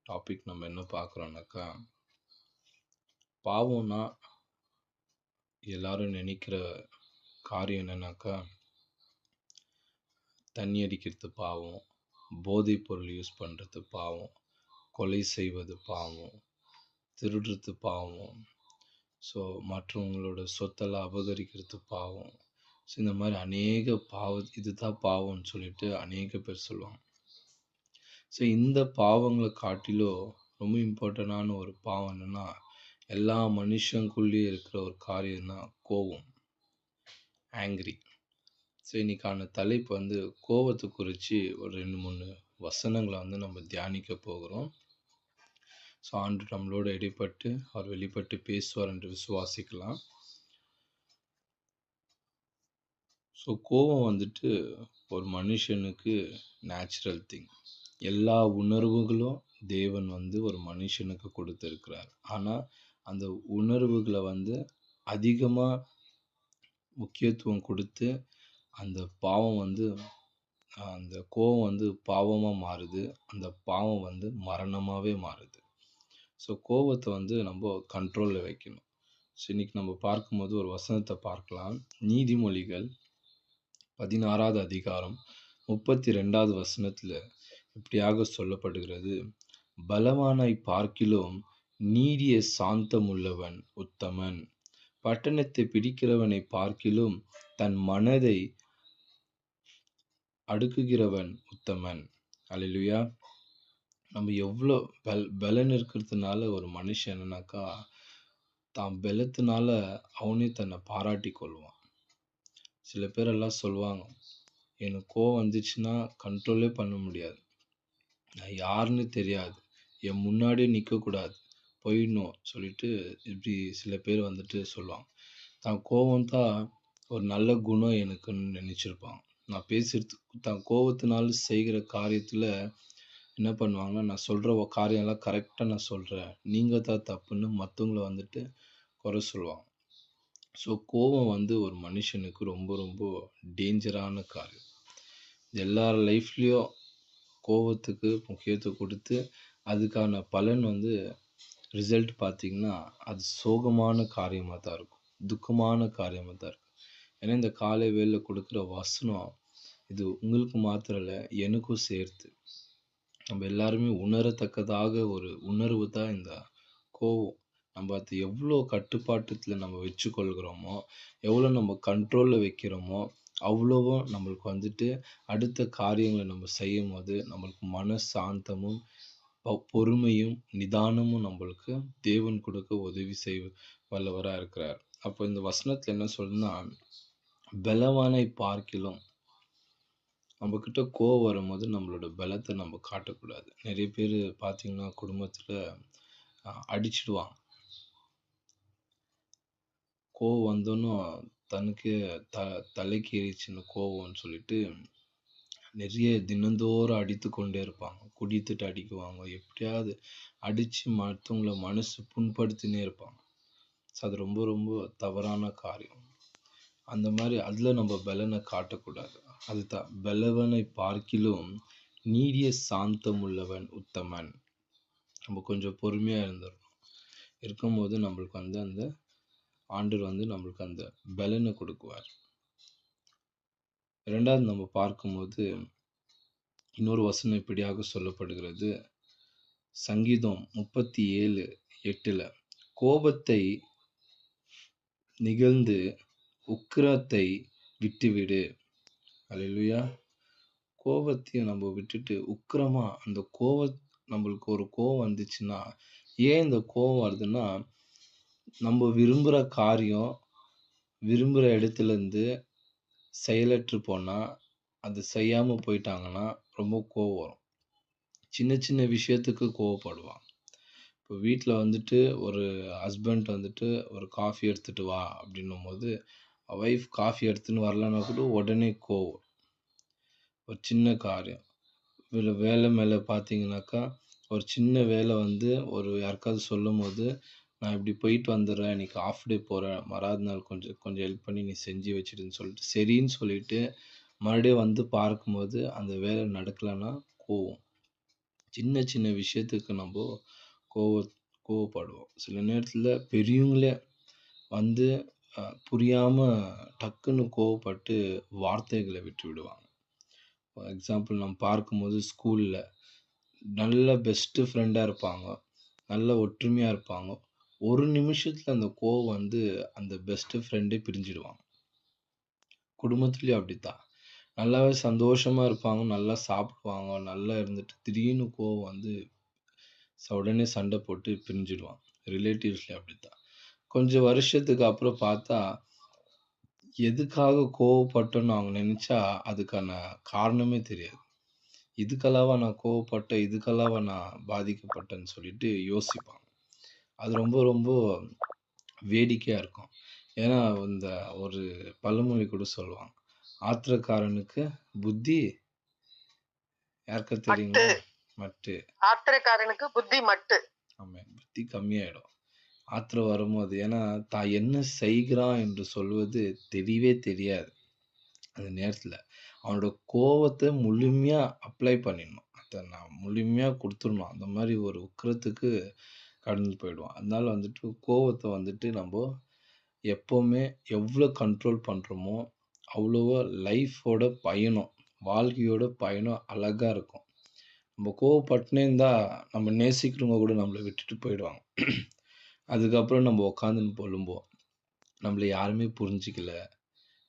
Topic நம்ம என்ன பார்க்குறோம்னாக்கா, பாவம்னா எல்லாரும் நினைக்கிற காரியம் என்னன்னாக்கா, தண்ணி அடிக்கிறது பாவம், போதைப் பொருள் யூஸ் பண்ணுறது பாவம், கொலை செய்வது பாவம், திருடுறது பாவம், ஸோ மற்றவங்களோட சொத்தெல்லாம் அபகரிக்கிறது பாவம். ஸோ இந்த மாதிரி அநேக இதுதான் பாவம்னு சொல்லிட்டு அநேக பேர் சொல்லுவாங்க. ஸோ இந்த பாவங்களை காட்டிலும் ரொம்ப இம்பார்ட்டண்டான ஒரு பாவம் என்னென்னா, எல்லா மனுஷங்குள்ளேயும் இருக்கிற ஒரு காரியம் தான் கோபம், ஆங்க்ரி. ஸோ இன்னைக்கான தலைப்பு வந்து கோபத்தை குறித்து ஒரு 2-3 வசனங்களை வந்து நம்ம தியானிக்க போகிறோம். ஸோ ஆண்டு நம்மளோட இடைப்பட்டு அவர் வெளிப்பட்டு பேசுவார் என்று விசுவாசிக்கலாம். ஸோ கோபம் வந்துட்டு ஒரு மனுஷனுக்கு நேச்சுரல் திங். எல்லா உணர்வுகளும் தேவன் வந்து ஒரு மனுஷனுக்கு கொடுத்துருக்கிறார். ஆனால் அந்த உணர்வுகளை வந்து அதிகமாக முக்கியத்துவம் கொடுத்து அந்த பாவம் வந்து அந்த கோபம் வந்து பாவமாக மாறுது, அந்த பாவம் வந்து மரணமாகவே மாறுது. ஸோ கோபத்தை வந்து நம்ம கண்ட்ரோலில் வைக்கணும். ஸோ இன்றைக்கி நம்ம பார்க்கும்போது ஒரு வசனத்தை பார்க்கலாம். நீதிமொழிகள் 16வது அதிகாரம் 32வது வசனத்தில் இப்படியாக சொல்லப்படுகிறது, பலவானை பார்க்கிலும் நீடிய சாந்தமுள்ளவன் உத்தமன், பட்டணத்தை பிடிக்கிறவனை பார்க்கிலும் தன் மனதை அடுக்குகிறவன் உத்தமன். அல்லேலூயா. நம்ம எவ்வளோ பலன் இருக்கிறதுனால ஒரு மனுஷன் என்னன்னாக்கா, தான் பலத்தினால அவனே தன்னை பாராட்டி கொள்வான். சில பேரெல்லாம் சொல்லுவாங்க, எனக்கு கோவம் வந்துச்சுன்னா கண்ட்ரோலே பண்ண முடியாது, நான் யாருன்னு தெரியாது, என் முன்னாடியே நிற்கக்கூடாது, போயிடணும் சொல்லிட்டு இப்படி சில பேர் வந்துட்டு சொல்லுவாங்க. தான் கோவம் தான் ஒரு நல்ல குணம் எனக்குன்னு நினச்சிருப்பாங்க. நான் பேசுகிறது தான் கோவத்தினால செய்கிற காரியத்தில் என்ன பண்ணுவாங்கன்னா, நான் சொல்கிற காரியம்லாம் கரெக்டாக நான் சொல்கிறேன், நீங்கள் தான் தப்புன்னு மற்றவங்கள வந்துட்டு குறை சொல்லுவாங்க. ஸோ கோபம் வந்து ஒரு மனுஷனுக்கு ரொம்ப ரொம்ப டேஞ்சரான காரியம். எல்லார் லைஃப்லேயும் கோபத்துக்கு முக்கியத்துவம் கொடுத்து அதுக்கான பலன் வந்து ரிசல்ட் பார்த்திங்கன்னா அது சோகமான காரியமாக தான் இருக்கும், துக்கமான காரியமாக தான் இருக்கும். ஏன்னா இந்த காலை வேளையில் கொடுக்குற வசனம் இது உங்களுக்கு மாத்திரம் இல்லை, எனக்கும் சேர்த்து. நம்ம எல்லாருமே உணரத்தக்கதாக ஒரு உணர்வு தான் இந்த கோவம். நம்ம அதை எவ்வளோ கட்டுப்பாட்டத்தில் நம்ம வச்சுக்கொள்கிறோமோ, எவ்வளோ நம்ம கண்ட்ரோலில் வைக்கிறோமோ, அவ்வளோவும் நம்மளுக்கு வந்துட்டு அடுத்த காரியங்களை நம்ம செய்யும் போது நம்மளுக்கு மன சாந்தமும் பொறுமையும் நிதானமும் நம்மளுக்கு தேவன் கொடுக்க உதவி வல்லவராக இருக்கிறார். அப்போ இந்த வசனத்தில் என்ன சொல்லுன்னா, பலவானை பார்க்கிலும், நம்மக்கிட்ட கோவம் வரும்போது நம்மளோட பலத்தை நம்ம காட்டக்கூடாது. நிறைய பேர் பார்த்திங்கன்னா குடும்பத்தில் அடிச்சிடுவாங்க. கோவம் வந்தோன்னும் தனக்கு தலைக்கு ஏறிச்சுன்னு கோவம்னு சொல்லிட்டு நிறைய தினந்தோறும் அடித்து கொண்டே இருப்பாங்க. குடித்துட்டு அடிக்குவாங்க, எப்படியாவது அடித்து மற்றவங்கள மனசு புண்படுத்தினே இருப்பாங்க. ஸோ அது ரொம்ப ரொம்ப தவறான காரியம். அந்த மாதிரி அதில் நம்ம பலனை காட்டக்கூடாது. அதுதான், பலவனை பார்க்கிலும் நீடிய சாந்தம் உள்ளவன் உத்தமன். நம்ம கொஞ்சம் பொறுமையாக இருக்கும்போது நம்மளுக்கு வந்து அந்த ஆண்டவர் வந்து நம்மளுக்கு அந்த பலனை கொடுக்குவார். ரெண்டாவது நம்ம பார்க்கும்போது இன்னொரு வசனம் இப்படியாக சொல்லப்படுகிறது. சங்கீதம் 37:8 கோபத்தை நிகழ்ந்து உக்கிரத்தை விட்டுவிடு. அல்லேலூயா. கோபத்தையும் நம்ம விட்டுட்டு உக்கிரமா அந்த நம்மளுக்கு ஒரு கோபம் வந்துச்சுன்னா, ஏன் இந்த கோபம் வருதுன்னா, நம்ம விரும்புகிற காரியம் விரும்புகிற இடத்துலேருந்து செயலற்று போனால், அது செய்யாமல் போயிட்டாங்கன்னா ரொம்ப கோபம் வரும். சின்ன சின்ன விஷயத்துக்கு கோவப்படுவான். இப்போ வீட்டில் வந்துட்டு ஒரு ஹஸ்பண்ட் வந்துட்டு ஒரு காஃபி எடுத்துகிட்டு வா அப்படின்னும் போது, ஒய்ஃப் காஃபி எடுத்துன்னு வரலன்னா கூட உடனே கோவம். ஒரு சின்ன காரியம் வேலை மேலே பார்த்தீங்கன்னாக்கா, ஒரு சின்ன வேலை வந்து யாருக்காவது சொல்லும் போது, நான் இப்படி போயிட்டு வந்துடுறேன், இன்றைக்கி ஆஃப் டே போகிறேன், மறாவது நாள் கொஞ்சம் ஹெல்ப் பண்ணி நீ செஞ்சு வச்சிடுன்னு சொல்லிட்டு சரின்னு சொல்லிவிட்டு மறுபடியும் வந்து பார்க்கும்போது அந்த வேலை நடக்கலைன்னா கோவம். சின்ன சின்ன விஷயத்துக்கு நம்ம கோவ கோவப்படுவோம். சில நேரத்துல பெரியவங்களே வந்து புரியாம டக்குன்னு கோவப்பட்டு வார்த்தைகள விட்டு விடுவாங்க. ஃபார் எக்ஸாம்பிள் நம்ம பார்க்கும்போது ஸ்கூல்ல நல்ல பெஸ்ட் ஃப்ரெண்டா இருப்பாங்க. நல்ல ஒற்றுமையா இருப்பாங்க. ஒரு நிமிஷத்துல அந்த கோவம் வந்து அந்த பெஸ்ட் ஃப்ரெண்டே பிரிஞ்சிடுவாங்க. குடும்பத்திலயும் அப்படித்தான். நல்லாவே சந்தோஷமா இருப்பாங்க. நல்லா சாப்பிடுவாங்க. நல்லா இருந்துட்டு திடீர்னு கோவம் வந்து உடனே சண்டை போட்டு பிரிஞ்சிடுவாங்க. ரிலேட்டிவ்ஸ்லயும் அப்படித்தான். கொஞ்சம் வருஷத்துக்கு அப்புறம் பார்த்தா, எதுக்காக கோவப்பட்டோம்னு அவங்க நெனச்சா, அதுக்கான காரணமே தெரியாது. இதுக்கல்லவா நான் கோவப்பட்டேன், இதுக்கல்லவா நான் பாதிக்கப்பட்டேன்னு சொல்லிட்டு யோசிப்பாங்க. அது ரொம்ப ரொம்ப வேடிக்கையா இருக்கும். ஏன்னா, இந்த ஒரு பழமொழி கூட சொல்லுவாங்க. "ஆத்திரக்காரனுக்கு புத்தி" யாருக்கா மட்டு. தெரியுங்களா? மட்டு. ஆத்திரக்காரனுக்கு புத்தி மட்டு. ஆமா. புத்தி கம்மியாயிடும். ஆத்திரம் வரும்போது. ஏன்னா, தான் என்ன செய்கிறான் என்று சொல்வது தெரியவே தெரியாது. அந்த நேரத்துல. அவனோட கோவத்த முழுமையா அப்ளை பண்ணிடணும். அத நான் முழுமையா குடுத்துடணும். அந்த மாரி ஒரு உக்கிரத்துக்கு கடந்து போயிடுவான். அதனால வந்துட்டு கோவத்த வந்துட்டு நம்ப எப்பவுமே எவ்ளோ கண்ட்ரோல் பண்றோமோ, அவ்வளவா லைஃபோட பயணம், வாழ்க்கையோட பயணம் அழகா இருக்கும். நம்ம கோவப்பட்டுனே இருந்தா, நம்ம நேசிக்கிறவங்க கூட நம்மள விட்டுட்டு போயிடுவாங்க. அதுக்கப்புறம் நம்ம உட்காந்துன்னு பொலம்புவோம். நம்மள யாருமே புரிஞ்சுக்கல.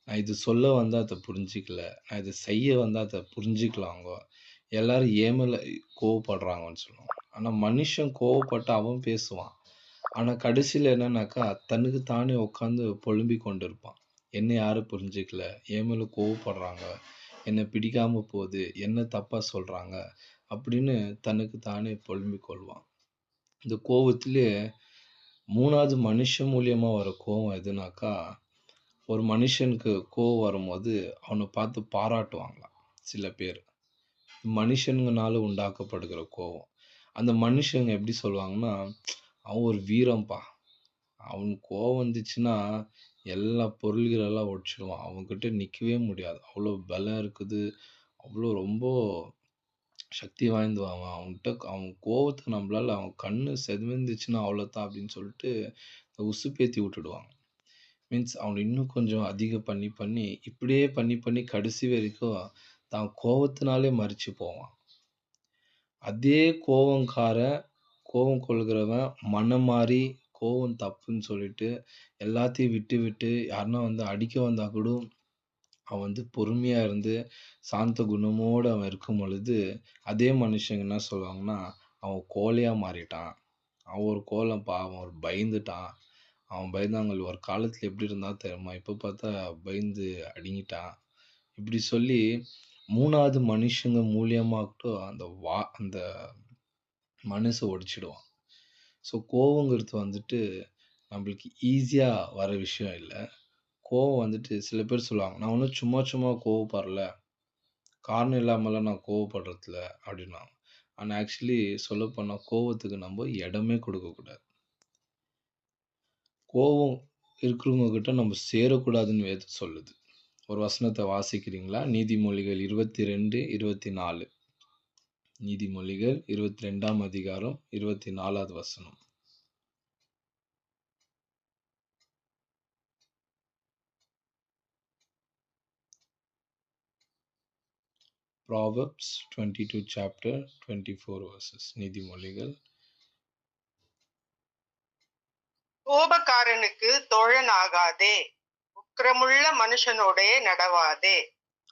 நான் இது சொல்ல வந்தா அத புரிஞ்சுக்கல. நான் இத செய்ய வந்தா அத புரிஞ்சுக்கலாங்க. எல்லாரும் என் மேல கோவப்படுறாங்கன்னு சொல்லுவோம். ஆனா மனுஷன் கோவப்பட்டா அவன் பேசுவான். ஆனா கடைசில என்னன்னாக்கா, தனக்கு தானே உட்கார்ந்து பொலம்பிக் கொண்டிருப்பான். என்ன யாரும் புரிஞ்சுக்கல. என் மேல கோவப்படுறாங்க. என்ன பிடிக்காம போது. என்ன தப்பா சொல்றாங்க. அப்படின்னு தனக்கு தானே பொலம்பிக் கொள்வான். இந்த கோவத்திலே 3வது மனுஷன் மூலியமா வர கோவம் எதுனாக்கா, ஒரு மனுஷனுக்கு கோவம் வரும்போது, அவன பார்த்து பாராட்டுவாங்களாம் சில பேர். மனுஷங்கனால உண்டாக்கப்படுகிற கோவம். அந்த மனுஷங்க எப்படி சொல்லுவாங்கன்னா, "அவன் ஒரு வீரன்பா. அவனுக்கு கோவம் வந்துச்சுன்னா, எல்லா பொருள்களெல்லாம் உடைச்சிடுவான். அவன்கிட்ட நிக்கவே முடியாது. அவ்வளோ பலம் இருக்குது. அவ்வளோ ரொம்ப சக்தி வாய்ந்தவன் அவன். அவன் கோவத்த நம்மளால அவன் கண்ணு சிவந்துச்சுன்னா அவ்வளோதான்" அப்படின்னு சொல்லிட்டு உசுப்பேத்தி விட்டுடுவாங்க. மீன்ஸ் அவன இன்னும் கொஞ்சம் அதிகம் பண்ணி, பண்ணி இப்படியே பண்ணி, பண்ணி கடைசி வரைக்கும் தான் கோவத்தினாலே மரிச்சு போவான். அதே கோவக்காரன், கோவம் கொள்கிறவன் மனம் மாறி, கோவம் தப்புன்னு சொல்லிட்டு, எல்லாத்தையும் விட்டு, விட்டு யாருன்னா வந்து அடிக்க வந்தா கூட, அவன் வந்து பொறுமையா இருந்து, சாந்த குணமோட அவன் இருக்கும் பொழுது, அதே மனுஷங்க என்ன சொல்லுவாங்கன்னா, "அவன் கோழையா மாறிட்டான். அவன் ஒரு கோலம்பா. அவன் ஒரு பயந்துட்டான். அவன் பயந்தாங்கோலி ஒரு காலத்துல எப்படி இருந்தான் தெரியுமா? இப்ப பார்த்தா பயந்து அடங்கிட்டான்." இப்படி சொல்லி 3வது மனுஷங்க மூலியமாகட்டும் அந்த மனச உடைச்சிடுவான். ஸோ கோவங்கிறது வந்துட்டு நம்மளுக்கு ஈஸியா வர விஷயம் இல்ல. கோவம் வந்துட்டு சில பேர் சொல்லுவாங்க, "நான் ஒண்ணும் சும்மா சும்மா கோவப்படல. காரணம் இல்லாமலாம் நான் கோவப்படுறதில்ல" அப்படின்னுவாங்க. ஆனா ஆக்சுவலி சொல்லப்போனா கோவத்துக்கு நம்ம இடமே கொடுக்கக்கூடாது. கோவம் இருக்கிறவங்க கிட்ட நம்ம சேரக்கூடாதுன்னு வேதம் சொல்லுது. ஒரு வசனத்த வாசிக்கிறீங்களா? நீதிமொழிகள் 22, 24. நீதிமொழிகள் 22ஆம் அதிகாரம் 24வது வசனம். Proverbs 22 chapter 24 verses. நீதிமொழிகள். கோபக்காரனுக்கு தோழனாகாதே, உக்கிரமுள்ள மனுஷனோடே நடவாதே.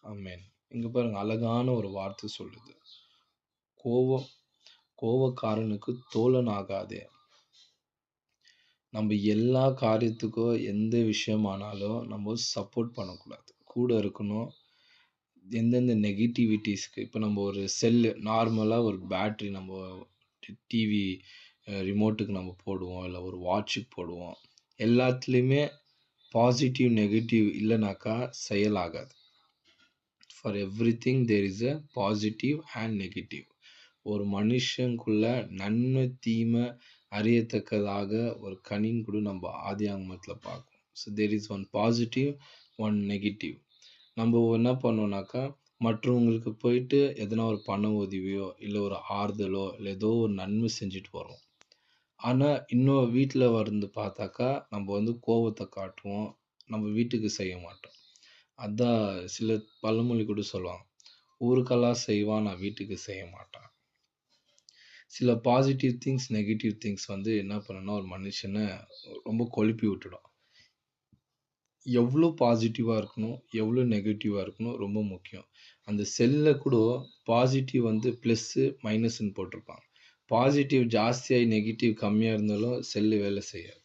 ஆமென். இங்க பாருங்க அழகான ஒரு வார்த்தை சொல்லுது. கோவம் கோவக்காரனுக்கு தோழன் ஆகாதே. நம்ம எல்லா காரியத்துக்கும் எந்த விஷயமானாலும் நம்ம சப்போர்ட் பண்ணக்கூடாது. கூட இருக்கணும். எந்தெந்த நெகட்டிவிட்டீஸ்க்கு இப்ப நம்ம ஒரு செல்லு நார்மலா ஒரு பேட்டரி நம்ம டிவி ரிமோட்டுக்கு நம்ம போடுவோம். இல்ல ஒரு வாட்சுக்கு போடுவோம். எல்லாத்துலயுமே பாசிட்டிவ், நெகட்டிவ் இல்லனாக்கா செயலாகாது. For everything there is a positive and negative. ஒரு மனுஷனுக்குள்ள நன்மை, தீமை அறியத்தக்கதாக ஒரு கனின்னு கூட நம்ம ஆதியாகமத்துல பார்க்கிறோம். So there is one positive, one negative. நம்ம என்ன பண்ணோம்னாக்கா, மற்றவங்களுக்கு போயிட்டு எதனா ஒரு பண உதவியோ, இல்ல ஒரு ஆறுதலோ, இல்ல ஏதோ ஒரு நன்மை செஞ்சுட்டு வருவோம். ஆனா, இன்னும் வீட்ல வந்து பார்த்தாக்கா, நம்ம வந்து கோவத்த காட்டுவோம். நம்ம வீட்டுக்கு செய்ய மாட்டோம். அதான் சில பழமொழி கூட சொல்லுவாங்க. "ஊருக்கெல்லாம் செய்வான், நான் வீட்டுக்கு செய்ய மாட்டான்." சில பாசிட்டிவ் திங்ஸ், நெகட்டிவ் திங்ஸ் வந்து என்ன பண்ணும்னா, ஒரு மனுஷன ரொம்ப குழப்பி விட்டுடும். எவ்ளோ பாசிட்டிவா இருக்கணும், எவ்ளோ நெகட்டிவா இருக்கணும் ரொம்ப முக்கியம். அந்த செல்ல கூட பாசிட்டிவ் வந்து பிளஸ்ஸு, மைனஸ்ன்னு போட்டிருப்பாங்க. பாசிட்டிவ் ஜாஸ்தியாயி நெகட்டிவ் கம்மியா இருந்தாலும் செல்லு வேலை செய்யாது.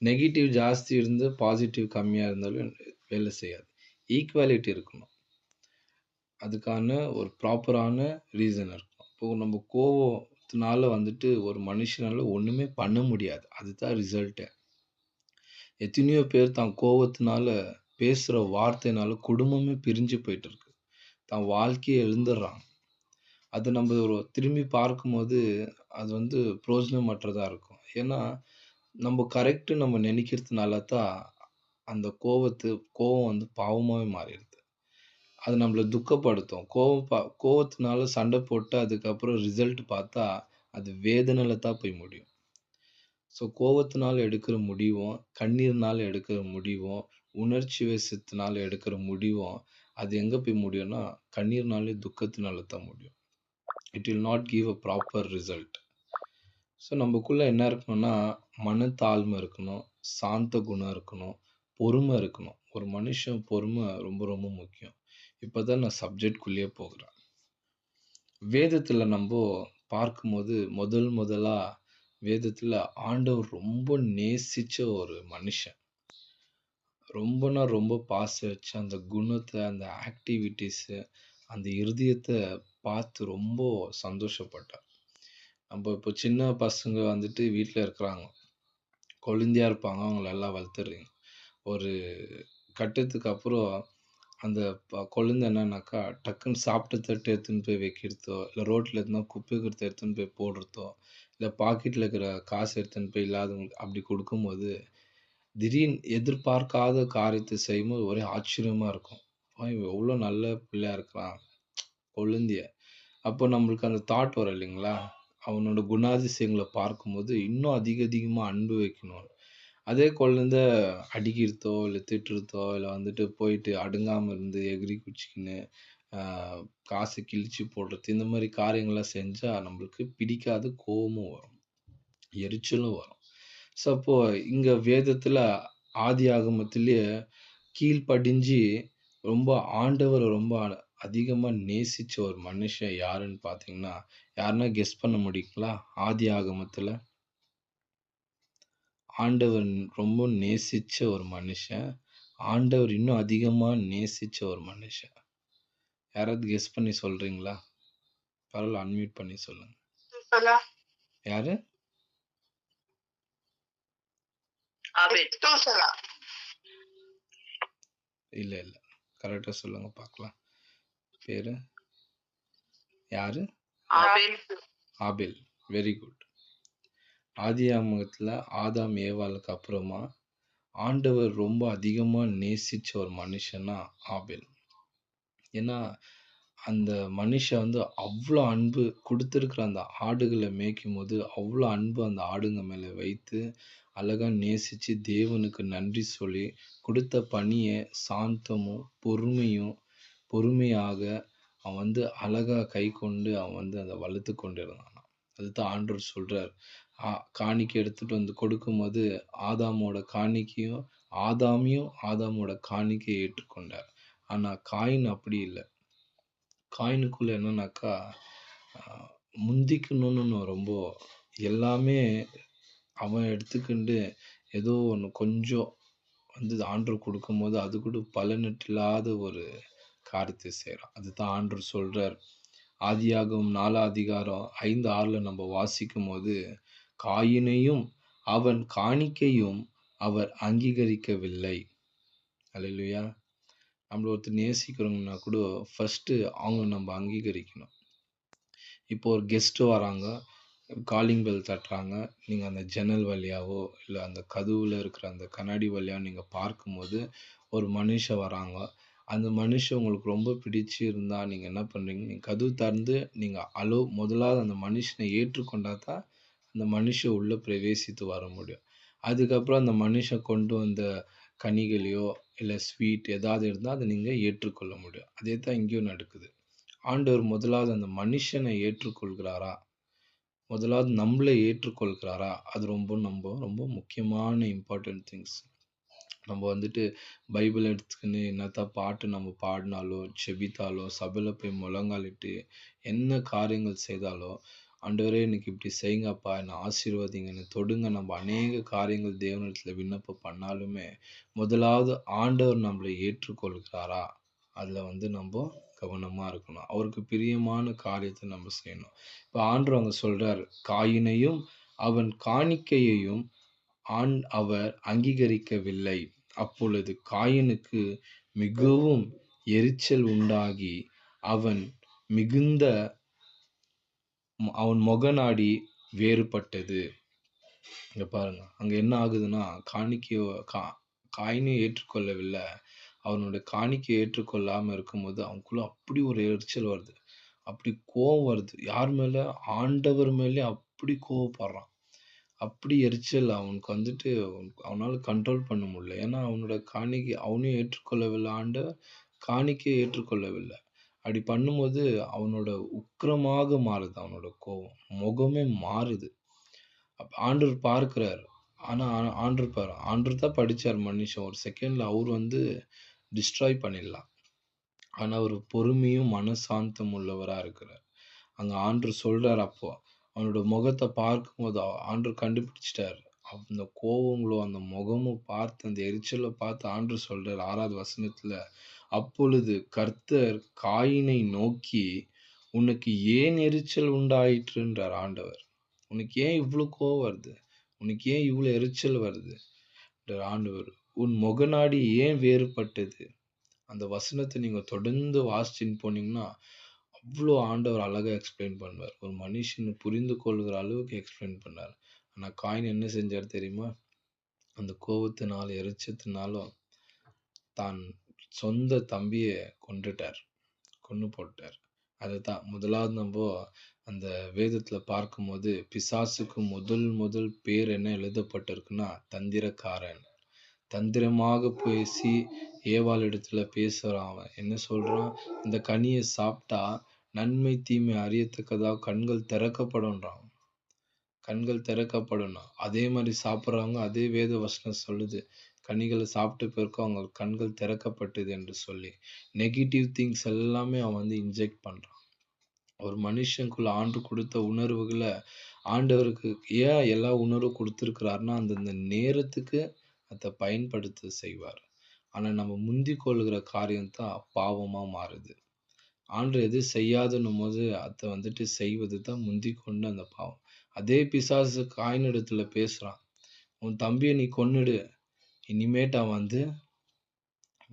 நெகட்டிவ் ஜாஸ்தி இருந்து பாசிட்டிவ் கம்மியா இருந்தாலும் வேலை செய்யாது. ஈக்குவாலிட்டி இருக்கணும். அதுக்கான ஒரு ப்ராப்பரான ரீசன் இருக்கணும். இப்போ நம்ம கோவத்தினால வந்துட்டு ஒரு மனுஷனால ஒண்ணுமே பண்ண முடியாது. அதுதான் ரிசல்ட்டே. எத்தனையோ பேர் தான் கோவத்தினால பேசுற வார்த்தையினால குடும்பமே பிரிஞ்சு போயிட்டு இருக்கு. தான் வாழ்க்கையே இழந்துடுறாங்க. அது நம்ம ஒரு திரும்பி பார்க்கும்போது, அது வந்து பிரயோஜனமற்றதா இருக்கும். ஏன்னா, நம்ம கரெக்ட்டு நம்ம நெனைக்கிறதுனால தான், அந்த கோவம் வந்து பாவமாவே மாறிடுது. அது நம்மள துக்கப்படுத்தும். கோவத்தினால சண்டை போட்டு அதுக்கப்புறம் ரிசல்ட் பார்த்தா, அது வேதனையில தான் போய் முடியும். ஸோ கோவத்தினால எடுக்கிற முடிவும், கண்ணீர்னால எடுக்கிற முடிவும், உணர்ச்சி வசத்தினால எடுக்கிற முடிவும், அது எங்க போய் முடியும்னா, கண்ணீர்னாலயும், துக்கத்தினால தான் முடியும். It will not give a proper result. So நமக்குள்ள என்ன இருக்கணும்னா, மனத்தாழ்மை இருக்கணும், சாந்த குணம் இருக்கணும், பொறுமை இருக்கணும். ஒரு மனுஷன் பொறுமை ரொம்ப ரொம்ப முக்கியம். இப்ப தான் நான் சப்ஜெக்ட்குள்ளேயே போகிறேன். வேதத்தில நம்போ பார்க்கும்போது, முதலா வேதத்தில ஆண்டவர் ரொம்ப நேசிச்ச ஒரு மனுஷன். ரொம்பனா ரொம்ப பாசம் வச்சு, அந்த குணத்த, அந்த ஆக்டிவிட்டீஸு, அந்த இருதயத்த பார்த்து ரொம்ப சந்தோஷப்பட்டார். நம்ப இப்போ சின்ன பசங்க வந்துட்டு வீட்ல இருக்கிறாங்க. குழந்தையா இருப்பாங்க. அவங்கள எல்லாம் வளர்த்துறீங்க. ஒரு கட்டத்துக்கு அப்புறம் அந்த குழந்தை என்னன்னாக்கா, டக்குன்னு சாப்பிட்ட தட்ட எடுத்துன்னு போய் வைக்கிறதோ, இல்ல ரோட்ல எதுனா குப்பை இருக்கிறத எடுத்துன்னு போய் போடுறதோ, இல்ல பாக்கெட்ல இருக்கிற காசு எடுத்துன்னு போய் இல்லாதவங்களுக்கு அப்படி குடுக்கும்போது, திடீர்னு எதிர்பார்க்காத காரியத்த செய்யும்போது ஒரே ஆச்சரியமா இருக்கும். இவன் எவ்வளோ நல்ல பிள்ளையா இருக்கிறான், குழந்தைய. அப்போ நம்மளுக்கு அந்த தாட் வரும் இல்லைங்களா? அவனோட குணாதிசயங்கள பார்க்கும்போது, இன்னும் அதிகமா அன்பு வைக்கணும். அதே குழந்தை அடிக்கிறதோ, இல்ல திட்டுறதோ, இல்ல வந்துட்டு போயிட்டு அடங்காம இருந்து எகிறி குதிச்சுக்கின்னு, ஆ காச கிழிச்சு போடுறது, இந்த மாரி காரியங்கள்லாம் செஞ்சா நம்மளுக்கு பிடிக்காது, கோவமும் வரும். எரிச்சலும் வரும். ஸோ, அப்போ இங்க வேதத்துல ஆதியாகமத்திலேயே கீழ்ப்படிஞ்சு ரொம்ப ஆண்டவர ரொம்ப அதிகமா நேசிச்ச ஒரு மனுஷன் யாருன்னு பார்த்தீங்கன்னா, யாருன்னா கெஸ் பண்ண முடியுங்களா? ஆதியாகமத்துல ஆண்டவர் ரொம்ப நேசிச்ச ஒரு மனுஷன். ஆண்டவர் இன்னும் அதிகமா நேசிச்ச ஒரு மனுஷன். யாராவது கெஸ் பண்ணி சொல்றீங்களா? பரவால்ல அன்மியூட் பண்ணி சொல்லுங்க. மெத்தூசலா. யாரு? மெத்தூசலா. இல்ல. கரெக்ட்டா சொல்லுங்க பார்க்கலாம். பேரு? யாரு? ஆபேல். ஆபேல். Very good. ஆதியாகமத்துல ஆதாம், ஏவாளுக்கு அப்புறமா ஆண்டவர் ரொம்ப அதிகமா நேசிச்ச ஒரு மனுஷன்னா ஆபேல். ஏன்னா, அந்த மனுஷன் வந்து அவ்ளோ அன்பு குடுத்திருக்கிற அந்த ஆடுகள மேய்க்கும்போது, அவ்ளோ அன்பு அந்த ஆடுங்க மேல வைத்து, அழகா நேசிச்சு தேவனுக்கு நன்றி சொல்லி, குடுத்த பணிய சாந்தமும், பொறுமையாக அவன் வந்து அழகா கைக்கொண்டு அவன் வந்து அத வளர்த்துக் கொண்டிருந்தானாம். அதுதான் ஆண்டவர் சொல்றார். ஆ காணிக்கை எடுத்துட்டு வந்து கொடுக்கும்போது, ஆதாமோட காணிக்கையும் ஆதாமோட காணிக்கைய ஏற்றுக்கொண்டார். ஆனா காயின் அப்படி இல்ல. காயினுக்குள்ள என்னன்னாக்கா, அ முந்திக்கணும்னு ரொம்ப எல்லாமே அவன் எடுத்துக்கிண்டு, ஏதோ ஒண்ணு கொஞ்சம் வந்து ஆண்டவர் குடுக்கும்போது, அது கூட பலனில்லாத ஒரு காரியத்தை செய்றான். அதுதான் ஆண்டவர் சொல்றார். ஆதியாகமம் 4 அதிகாரம் 5, 6ல நம்ம வாசிக்கும்போது, காயினையும் அவன் காணிக்கையும் அவர் அங்கீகரிக்கவில்லை. அல்லேலூயா! நம்மள ஒருத்தர் நேசிக்கிறவங்கன்னா கூட, ஃபர்ஸ்ட்டு அவங்கள நம்ம அங்கீகரிக்கணும். இப்போ ஒரு கெஸ்ட் வராங்க. காலிங் பெல் தட்டுறாங்க. நீங்க அந்த ஜன்னல் வழியாவோ, இல்ல அந்த கதவுல இருக்கிற அந்த கண்ணாடி வழியா நீங்க பார்க்கும்போது, ஒரு மனுஷன் வராங்க. அந்த மனுஷன் உங்களுக்கு ரொம்ப பிடிச்சு இருந்தா, நீங்க என்ன பண்றீங்க, நீங்க கதவு திறந்து நீங்க முதலாவது அந்த மனுஷனை ஏற்றுக்கொண்டா தான், அந்த மனுஷன் உள்ள பிரவேசித்து வர முடியும். அதுக்கப்புறம் அந்த மனுஷன் கொண்டு வந்த கனிகளையோ, இல்ல ஸ்வீட் ஏதாவது இருந்தா, அத நீங்க ஏற்றுக்கொள்ள முடியும். அதே தான் இங்கேயும் நடக்குது. ஆண்டவர் முதலாவது அந்த மனுஷனை ஏற்றுக்கொள்கிறாரா? முதலாவது நம்மள ஏற்றுக்கொள்கிறாரா? அது ரொம்ப முக்கியமான இம்பார்ட்டன்ட் திங்ஸ். நம்ம வந்துட்டு பைபிள் எடுத்துக்கின்னு என்னத்த பாட்டு நம்ம பாடினாலோ, ஜெபித்தாலோ, சபையில போய் முழங்காலிட்டு என்ன காரியங்கள் செய்தாலோ, ஆண்டவரே எனக்கு இப்படி செய்யுங்கப்பா, என்னை ஆசீர்வதிங்க, என்னை தொடுங்க. நம்ம அநேக காரியங்கள் தேவனிடத்துல விண்ணப்பம் பண்ணாலுமே, முதலாவது ஆண்டவர் நம்மளை ஏற்றுக்கொள்கிறாரா? அதுல வந்து நம்ப கவனமா இருக்கணும். அவருக்கு பிரியமான காரியத்த நம்ம செய்யணும். இப்ப ஆண்டவர் அங்க சொல்றாரு, காயினையும் அவன் காணிக்கையையும் அவர் அங்கீகரிக்கவில்லை. அப்பொழுது காயீனுக்கு மிகவும் எரிச்சல் உண்டாகி, அவன் மிகுந்த அவன் முகநாடி வேறுபட்டது. இங்க பாருங்க. அங்க என்ன ஆகுதுன்னா, காணிக்கையோ காயினும் ஏற்றுக்கொள்ளவில்லை. அவனுடைய காணிக்கையை ஏற்றுக்கொள்ளாம இருக்கும்போது, அவனுக்குள்ள அப்படி ஒரு எரிச்சல் வருது. அப்படி கோவம் வருது. யார் மேல? ஆண்டவர் மேலயே அப்படி கோவப்படுறான். அப்படி எரிச்சல் அவனுக்கு வந்துட்டு அவனால கண்ட்ரோல் பண்ண முடியல. ஏன்னா, அவனோட காணிக்கை அவனையும் ஏற்றுக்கொள்ளவில்லை ஆண்டவர், காணிக்கையை ஏற்றுக்கொள்ளவில்லை. அப்படி பண்ணும்போது அவனோட உக்கிரமாக மாறுது அவனோட கோவம். முகமே மாறுது. ஆண்டவர் பார்க்கிறாரு. ஆனா ஆண்டவர் தான் படிச்சாரு மனுஷன். ஒரு செகண்ட்ல அவரு வந்து டிஸ்ட்ராய் பண்ணிடலாம். ஆனா, அவரு பொறுமையும், மனசாந்தம் உள்ளவரா இருக்கிறார். அங்க ஆண்டவர் சொல்றாரு அப்போ, அவனோட முகத்த பார்க்கும்போது ஆண்டவர் கண்டுபிடிச்சுட்டாரு. அந்த கோவங்களும், அந்த முகமும் பார்த்து, அந்த எரிச்சல பார்த்து ஆண்டவர் சொல்றாரு 6வது வசனத்துல, அப்பொழுது கர்த்தர் காயீனை நோக்கி, "உனக்கு ஏன் எரிச்சல் உண்டாயிற்றுன்றார் ஆண்டவர். உனக்கு ஏன் இவ்ளோ கோவம் வருது? உனக்கு ஏன் இவ்ளோ எரிச்சல் வருது?" ஆண்டவர், "உன் முகநாடி ஏன் வேறுபட்டது?" அந்த வசனத்த நீங்க தொடர்ந்து வாசிச்சுன்னு போனீங்கன்னா, அவ்ளோ ஆண்டவர் அழகா எக்ஸ்பிளைன் பண்ணுவார். ஒரு மனுஷன் புரிந்து கொள்கிற அளவுக்கு எக்ஸ்பிளைன் பண்ணாரு. ஆனா காயின் என்ன செஞ்சாரு தெரியுமா? அந்த கோவத்தினால, எரிச்சத்தினாலும் தான் சொந்த தம்பிய கொன்றுட்டார். கொன்னு போட்டார். அதுதான் முதலாவது அந்த வேதத்துல பார்க்கும்போது, பிசாசுக்கு முதல் பேர் என்ன எழுதப்பட்டிருக்குன்னா, தந்திரக்காரன். தந்திரமாக பேசி ஏவாளிடத்துல பேசுறான் அவன். என்ன சொல்றான்? இந்த கனியை சாப்பிட்டா நன்மை தீமை அறியத்தக்கதா கண்கள் திறக்கப்படும்ன்றான். கண்கள் திறக்கப்படணும். அதே மாதிரி சாப்பிடுறவங்க அதே வேத வசனம் சொல்லுது. கனிகளை சாப்பிட்ட பிறகு அவங்க கண்கள் திறக்கப்பட்டது என்று சொல்லி. நெகட்டிவ் திங்ஸ் எல்லாமே அவன் வந்து இன்ஜெக்ட் பண்றான். ஒரு மனுஷனுக்குள்ள ஆண்டு கொடுத்த உணர்வுகளை ஆண்டவருக்கு ஏன் எல்லா உணர்வும் கொடுத்திருக்கிறாருன்னா, அந்தந்த நேரத்துக்கு அதை பயன்படுத்த செய்வார். ஆனா நம்ம முந்திக் கொள்கிற காரியம் தான் பாவமா மாறுது. ஆண்டவர் எது செய்யாதுன்னும் போது அதை வந்துட்டு செய்வது தான் முந்திக் கொண்டு அந்த பாவம். அதே பிசாசு காயினிடத்துல பேசுறான். உன் தம்பியை நீ கொன்னுடு. இனிமேட்டு அவன் வந்து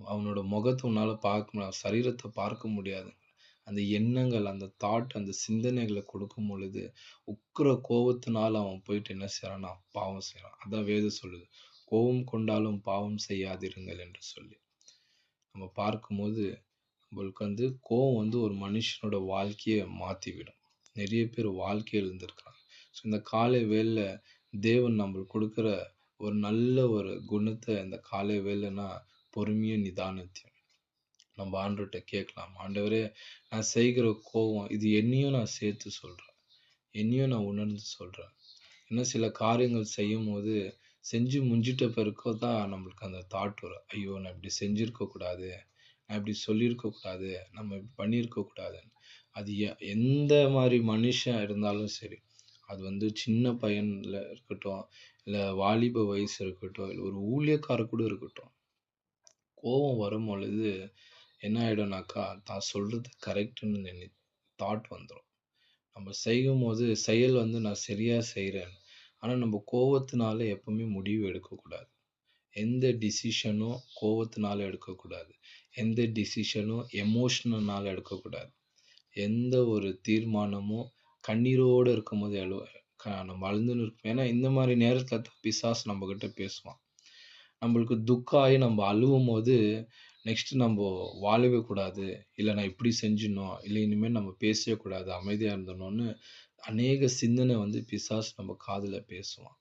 அவனோட முகத்தை உன்னால பார்க்க முடியாது. சரீரத்தை பார்க்க முடியாது. அந்த எண்ணங்கள், அந்த அந்த சிந்தனைகளை கொடுக்கும் பொழுது, உக்கிர கோவத்தினால அவன் போயிட்டு என்ன செய்றான்னா, பாவம் செய்றான். அதான் வேதம் சொல்லுது. கோபம் கொண்டாலும் பாவம் செய்யாதிருங்கள் என்று சொல்லி. நம்ம பார்க்கும்போது, நம்மளுக்கு வந்து கோவம் வந்து ஒரு மனுஷனோட வாழ்க்கைய மாத்திவிடும். நிறைய பேர் வாழ்க்கைய இழந்திருக்காங்க. ஸோ இந்த காலை வேளையில தேவன் நம்மளுக்கு கொடுக்கிற ஒரு நல்ல ஒரு குணத்த இந்த காலை வேளைன்னா, பொறுமையும் நிதானத்தையும். நம்ம ஆண்டவர்ட்ட கேட்கலாம். ஆண்டவரே, நான் செய்கிற கோவம் இது என்னையும் நான் சேர்த்து சொல்றேன். என்னையும் நான் உணர்ந்து சொல்றேன். இன்னும் சில காரியங்கள் செய்யும்போது, செஞ்சு முடிஞ்சிட்ட பிறகு தான் நம்மளுக்கு அந்த தாட் வரும். ஐயோ! நான் இப்படி செஞ்சிருக்க கூடாது. நான் இப்படி சொல்லியிருக்க கூடாது. நம்ம இப்படி பண்ணியிருக்க கூடாதுன்னு. அது எந்த மாரி மனுஷன் இருந்தாலும் சரி. அது வந்து சின்ன பையன்ல இருக்கட்டும், இல்ல வாலிப வயசு இருக்கட்டும், இல்ல ஒரு ஊழியக்காரர் கூட இருக்கட்டும். கோவம் வரும்பொழுது என்ன ஆயிடும்னாக்கா, தான் சொல்றது கரெக்ட்டுன்னு தாட் வந்துரும். நம்ம செய்யும்போது செயல் வந்து நான் சரியா செய்றேன். ஆனா நம்ம கோவத்தினால எப்பவுமே முடிவு எடுக்கக்கூடாது. எந்த டிசிஷனும் கோவத்தினால எடுக்கக்கூடாது. எந்த டிசிஷனும் எமோஷனல்னால எடுக்கக்கூடாது. எந்த ஒரு தீர்மானமும் கண்ணீரோட இருக்கும்போது நம்ம அழுந்துன்னு இருப்போம். ஏன்னா இந்த மாரி நேரத்துல தான் பிசாசு நம்மகிட்ட பேசுவான். நம்மளுக்கு துக்கம் ஆகி நம்ம அழுவும்போது, நெக்ஸ்ட் நம்ம வாழவே கூடாது, இல்லை நான் இப்படி செஞ்சிடணும், இல்லை இனிமேல் நம்ம பேசவே கூடாது, அமைதியாக இருந்தணும்னு அநேக சிந்தனை வந்து பிசாசு நம்ம காதில் பேசுவான்.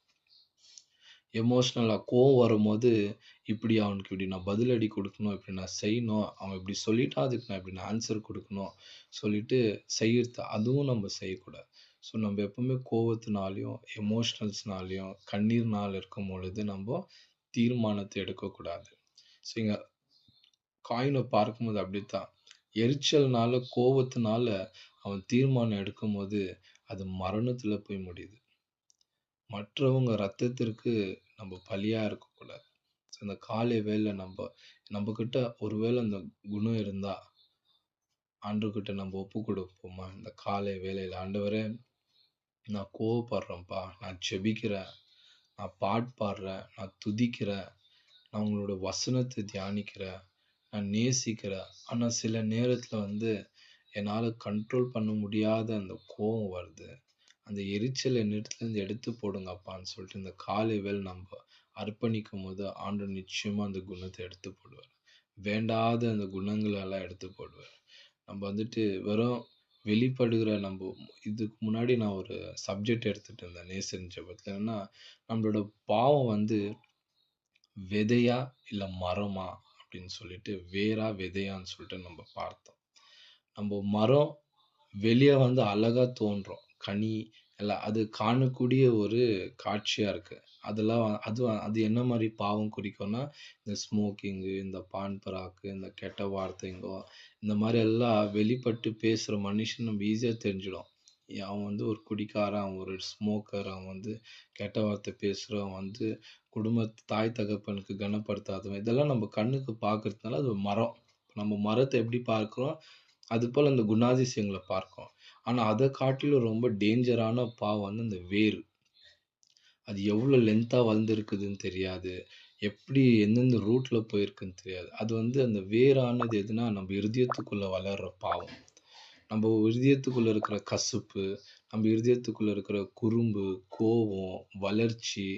எமோஷ்னலாக கோவம் வரும்போது இப்படி அவனுக்கு இப்படி நான் பதிலடி கொடுக்கணும், இப்படி நான் செய்யணும், அவன் இப்படி சொல்லிட்டான் அதுக்கு நான் இப்படி நான் ஆன்சர் கொடுக்கணும் சொல்லிட்டு செய்யறது, அதுவும் நம்ம செய்யக்கூடாது. ஸோ நம்ம எப்பவுமே கோவத்தினாலையும் எமோஷ்னல்ஸ்னாலையும் கண்ணீர்னால் இருக்கும் பொழுது நம்ம தீர்மானத்தை எடுக்கக்கூடாது. ஸோ இங்கே காயினை பார்க்கும்போது அப்படித்தான், எரிச்சல்னால கோவத்தினால அவன் தீர்மானம் எடுக்கும்போது அது மரணத்தில் போய் முடியுது. மற்றவங்க ரத்தத்திற்கு நம்ம பலியா இருக்கக்கூடாது. ஸோ இந்த காலை வேளை நம்மக்கிட்ட ஒருவேளை அந்த குணம் இருந்தா ஆண்டவர்கிட்ட நம்ம ஒப்பு கொடுப்போமா? இந்த காலை வேளையில், ஆண்டவரே நான் கோவப்படுறேன்ப்பா, நான் ஜெபிக்கிறேன், நான் பாட்டு பாடுறேன், நான் துதிக்கிறேன், நான் உங்களோட வசனத்தை தியானிக்கிறேன், நான் நேசிக்கிறேன். ஆனால் சில நேரத்தில் வந்து என்னால் கண்ட்ரோல் பண்ண முடியாத அந்த கோவம் வருது, அந்த எரிச்சல் என்னிடத்துலேருந்து எடுத்து போடுங்கப்பான்னு சொல்லிட்டு இந்த காலை வேளை நம்ம அர்ப்பணிக்கும் போது ஆண்டவர் நிச்சயமாக அந்த குணத்தை எடுத்து போடுவார். வேண்டாத அந்த குணங்களெல்லாம் எடுத்து போடுவார். நம்ம வந்துட்டு வெறும் வெளிப்படுகிற நம்ம இதுக்கு முன்னாடி நான் ஒரு சப்ஜெக்ட் எடுத்துட்டு இருந்தேன் நேசன் ஜெபத்தில். என்னன்னா, நம்மளோட பாவம் வந்து விதையா இல்லை மரமா அப்படின்னு சொல்லிட்டு, வேரா விதையான்னு சொல்லிட்டு நம்ம பார்த்தோம். நம்ம மரம் வெளியே வந்து அழகா தோன்றும், கனி எல்லாம் அது காணக்கூடிய ஒரு காட்சியா இருக்கு. அதெல்லாம் அது என்ன மாதிரி பாவம் குறிக்கும்னா, இந்த ஸ்மோக்கிங்கு, இந்த பான் பராக்கு, இந்த கெட்ட வார்த்தைங்கோ, இந்த மாதிரி எல்லாம் வெளிப்பட்டு பேசுகிற மனுஷன் நம்ம ஈஸியாக தெரிஞ்சிடும். அவன் வந்து ஒரு குடிக்காரன், அவன் ஒரு ஸ்மோக்கர், அவன் வந்து கெட்ட வார்த்தை பேசுகிறவன், அவன் வந்து குடும்பத்து தாய் தகப்பனுக்கு கனப்படுத்தாதவன், இதெல்லாம் நம்ம கண்ணுக்கு பார்க்கறதுனால அது ஒரு மரம். நம்ம மரத்தை எப்படி பார்க்குறோம், அதுபோல் அந்த குணாதிசயங்களை பார்க்கும். ஆனால் அதை காட்டிலும் ரொம்ப டேஞ்சரான பாவம் வந்து இந்த வேர். அது எவ்வளோ லென்த்தாக வளர்ந்துருக்குதுன்னு தெரியாது, எப்படி எந்தெந்த ரூட்டில் போயிருக்குன்னு தெரியாது. அது வந்து அந்த வேரானது எதுனா நம்ம இருதயத்துக்குள்ளே வளர்கிற பாவம். நம்ம இருதயத்துக்குள்ளே இருக்கிற கசப்பு, நம்ம இருதயத்துக்குள்ளே இருக்கிற குறும்பு, கோபம், வளர்ச்சி,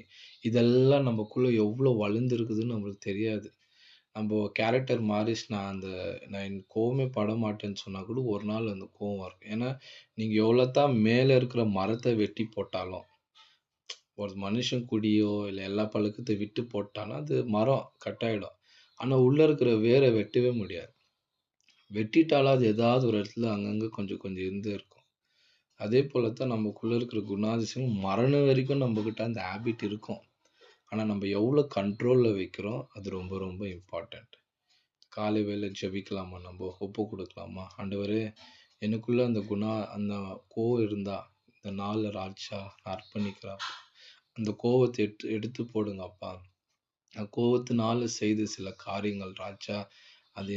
இதெல்லாம் நமக்குள்ளே எவ்வளோ வளர்ந்துருக்குதுன்னு நம்மளுக்கு தெரியாது. நம்ம கேரக்டர் மாறிச்சுனா, நான் எனக்கு கோவமே பட மாட்டேன்னு சொன்னால் கூட ஒரு நாள் அந்த கோவம் வரும். ஏன்னா நீங்கள் எவ்வளோ தான் மேலே இருக்கிற மரத்தை வெட்டி போட்டாலும், ஒரு மனுஷன் குடியோ இல்லை எல்லா பழக்கத்தை விட்டு போட்டாலும் அது மரம் கட்டாயிடும். ஆனால் உள்ளே இருக்கிற வேரை வெட்டவே முடியாது. வெட்டிட்டாலும் அது ஏதாவது ஒரு இடத்துல அங்கங்கே கொஞ்சம் கொஞ்சம் இருந்தே இருக்கும். அதே போல தான் நமக்குள்ளே இருக்கிற குணாதிசயம் மரணம் வரைக்கும் நம்மக்கிட்ட அந்த ஹேபிட் இருக்கும். ஆனால் நம்ம எவ்வளோ கண்ட்ரோலில் வைக்கிறோம், அது ரொம்ப ரொம்ப இம்பார்ட்டண்ட். காலை வேளை ஜெபிக்கலாமா? நம்ம ஒப்பு கொடுக்கலாமா? ஆண்டவரே, எனக்குள்ள அந்த கோவம் இருந்தா இந்த நாளில் ராஜா நான் அர்ப்பணிக்கிறேன். அந்த கோவத்தை எடுத்து போடுங்கப்பா. கோவத்தினால செய்த சில காரியங்கள் ராஜா, அது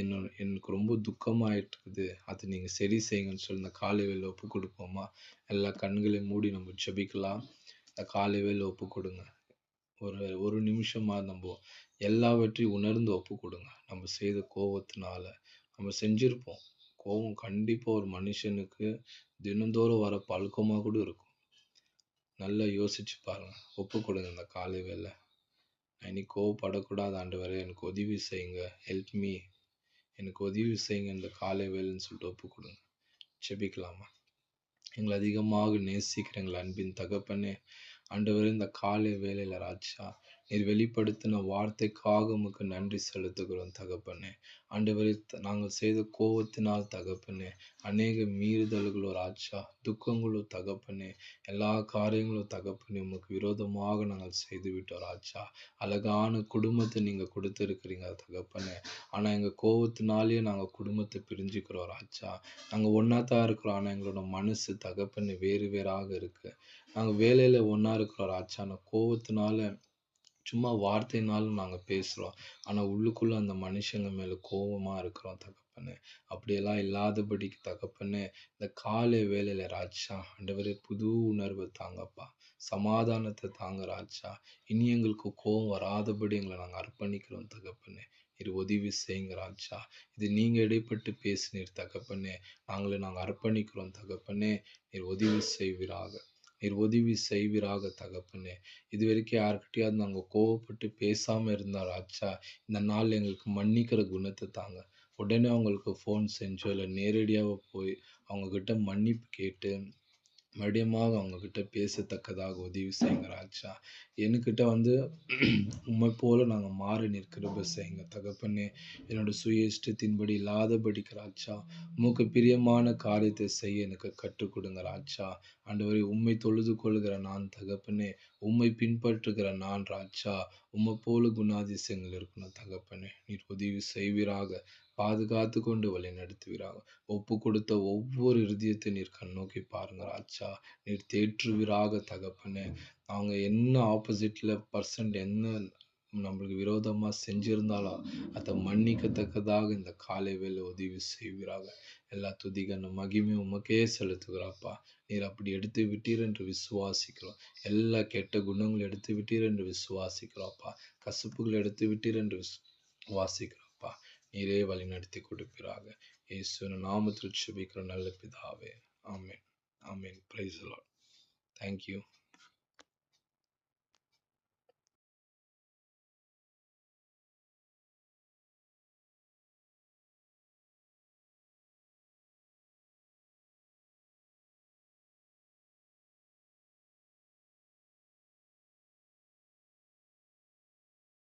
எனக்கு ரொம்ப துக்கமாயிட்டு இருக்குது, அது நீங்கள் சரி செய்யுங்கன்னு சொல்லி இந்த காலை வேளை ஒப்பு கொடுப்போமா? எல்லா கண்களையும் மூடி நம்ம ஜெபிக்கலாம். இந்த காலை வேளை ஒப்பு கொடுங்க. ஒரு நிமிஷமா நம்ம எல்லாவற்றையும் உணர்ந்து ஒப்பு கொடுங்க. நம்ம செய்த கோவத்தினால நம்ம செஞ்சிருப்போம். கோவம் கண்டிப்பாக ஒரு மனுஷனுக்கு தினந்தோறும் வர பழக்கமாக கூட இருக்கும். நல்லா யோசிச்சு பாருங்க. ஒப்பு கொடுங்க இந்த காலை வேளை. நான் இனி கோவப்படக்கூடாது ஆண்டவரே, எனக்கு உதவி செய்யுங்க, ஹெல்ப் மீ, எனக்கு உதவி செய்யுங்க இந்த காலை வேளைன்னு சொல்லிட்டு ஒப்பு கொடுங்க. ஜெபிக்கலாமா? எங்களை அதிகமாக நேசிக்கிற எங்கள் அன்பின் தகப்பனே, ஆண்டவரே, இந்த காலை வேளையில் ராஜா நீர் வெளிப்படுத்தின வார்த்தைக்காக உமக்கு நன்றி செலுத்துகிறோம் தகப்பனே. ஆண்டவரே, நாங்கள் செய்த கோவத்தினால் தகப்பனே அநேக மீறுதல்களோ ராஜா, துக்கங்களோ தகப்பனே, எல்லா காரியங்களும் தகப்பனே உமக்கு விரோதமாக நாங்கள் செய்து விட்டோம் ராஜா. அழகான குடும்பத்தை நீங்கள் கொடுத்துருக்கிறீங்க தகப்பனே. ஆனால் எங்கள் கோவத்தினாலேயே நாங்கள் குடும்பத்தை பிரிஞ்சுக்கிறோம் ராஜா. நாங்கள் ஒன்றா தான் இருக்கிறோம், ஆனால் எங்களோட மனசு தகப்பனே வேறு வேறாக இருக்குது. நாங்கள் வேலையில் ஒன்றா இருக்கிறோம் ராஜா, ஆனால் கோவத்தினால சும்மா வார்த்தைனாலும் நாங்கள் பேசுகிறோம், ஆனால் உள்ளுக்குள்ளே அந்த மனுஷங்க மேலே கோபமாக இருக்கிறோம் தகப்பனே. அப்படியெல்லாம் இல்லாதபடிக்கு தகப்பனே, இந்த காலை வேளையில் ராஜா ஆண்டவரே புது உணர்வு தாங்கப்பா, சமாதானத்தை தாங்க ராஜா. இனி எங்களுக்கு கோபம் வராதபடி எங்களை நாங்கள் அர்ப்பணிக்கிறோம் தகப்பனே. இது உதவி செய்யுங்க ராஜா. இது நீங்கள் இடைப்பட்டு பேசினீர் தகப்பனே, நாங்கள் அர்ப்பணிக்கிறோம் தகப்பனே. நீர் உதவி செய்வீராக. நீர் உதவி செய்வீராக தகப்பனே. இதுவரைக்கும் யார்கிட்டயாவது நாங்க கோவப்பட்டு பேசாம இருந்தா ராஜா, இந்த நாள் எங்களுக்கு மன்னிக்கிற குணத்த தாங்க. உடனே அவங்களுக்கு ஃபோன் செஞ்சோ, இல்ல நேரடியாவோ போய் அவங்க கிட்ட மன்னிப்பு கேட்டு மறுபடியுமாக அவங்க கிட்ட பேசத்தக்கதாக உதவி செய்யுங்க ராஜா. என்கிட்ட வந்து உம்மை போல நாங்க மாற நீர் கிருபை செய்யுங்க தகப்பனே. என்னோட சுய இஷ்டத்தின்படி இல்லாதபடிக்கு ராஜா, உமக்கு பிரியமான காரியத்தை செய்ய எனக்கு கற்றுக் கொடுங்க ராஜா. ஆண்டவரே, உம்மை தொழுது கொள்கிற நான் தகப்பனே, உம்மை பின்பற்றுகிற நான் ராஜா, உம்மை போல குணாதிசயங்கள் இருக்கணும் தகப்பனே. நீர் உதவி செய்வீராக, பாதுகாத்து கொண்டு வழி நடத்துவீராக. ஒப்பு கொடுத்த ஒவ்வொரு இருதயத்தை நீர் கண்ணோக்கி பாருங்க ராஜா. நீர் தேற்றுவீராக தகப்பனே. அவங்க என்ன ஆப்போசிட்ல பர்சன்ட் என்ன நம்மளுக்கு விரோதமா செஞ்சிருந்தாலும் அதை மன்னிக்கத்தக்கதாக இந்த காலை வேளை உதவி செய்வீராக. எல்லா துதிகன மகிமை உமக்கே செலுத்துகிறாப்பா. நீர் அப்படி எடுத்து விட்டீர் என்று விசுவாசிக்கிறோம். எல்லா கெட்ட குணங்களை எடுத்து விட்டீர் என்று விசுவாசிக்கிறோம்ப்பா. கசப்புகள் எடுத்து விட்டீர் என்று விசுவாசிக்கிறோம்ப்பா. நீரே வழி நடத்தி கொடுப்பீராக. இயேசுவின் நாமத்தில் ஜெபிக்கிற நல்ல பிதாவே. ஆமென். ஆமென். Praise the Lord. Thank you.